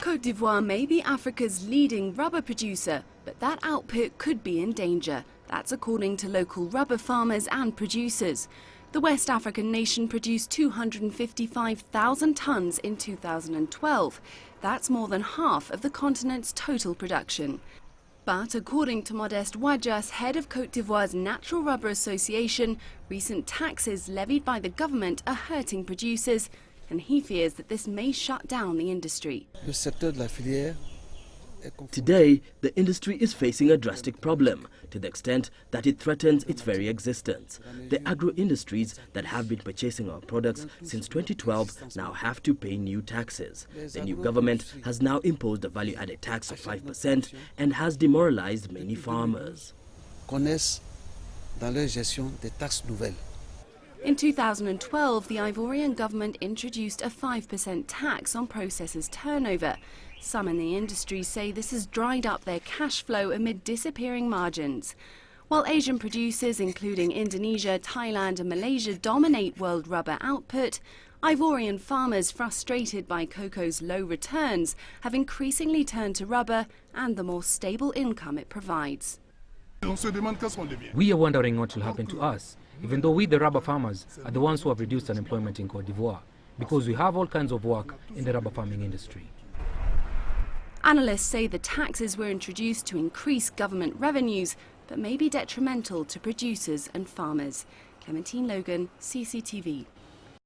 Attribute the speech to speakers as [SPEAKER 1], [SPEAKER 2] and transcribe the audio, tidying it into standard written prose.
[SPEAKER 1] Cote d'Ivoire may be Africa's leading rubber producer, but that output could be in danger. That's according to local rubber farmers and producers. The West African nation produced 255,000 tonnes in 2012. That's more than half of the continent's total production. But according to Modeste Wadjas, head of Cote d'Ivoire's Natural Rubber Association, recent taxes levied by the government are hurting producers, and he fears that this may shut down the industry.
[SPEAKER 2] Today, the industry is facing a drastic problem to the extent that it threatens its very existence. The agro-industries that have been purchasing our products since 2012 now have to pay new taxes. The new government has now imposed a value-added tax of 5% and has demoralized many farmers.
[SPEAKER 1] In 2012, the Ivorian government introduced a 5% tax on processors' turnover. Some in the industry say this has dried up their cash flow amid disappearing margins. While Asian producers, including Indonesia, Thailand and Malaysia, dominate world rubber output, Ivorian farmers, frustrated by cocoa's low returns, have increasingly turned to rubber and the more stable income it provides.
[SPEAKER 3] We are wondering what will happen to us, even though we, the rubber farmers, are the ones who have reduced unemployment in Cote d'Ivoire, because we have all kinds of work in the rubber farming industry.
[SPEAKER 1] Analysts say the taxes were introduced to increase government revenues, but may be detrimental to producers and farmers. Clementine, Logan, CCTV.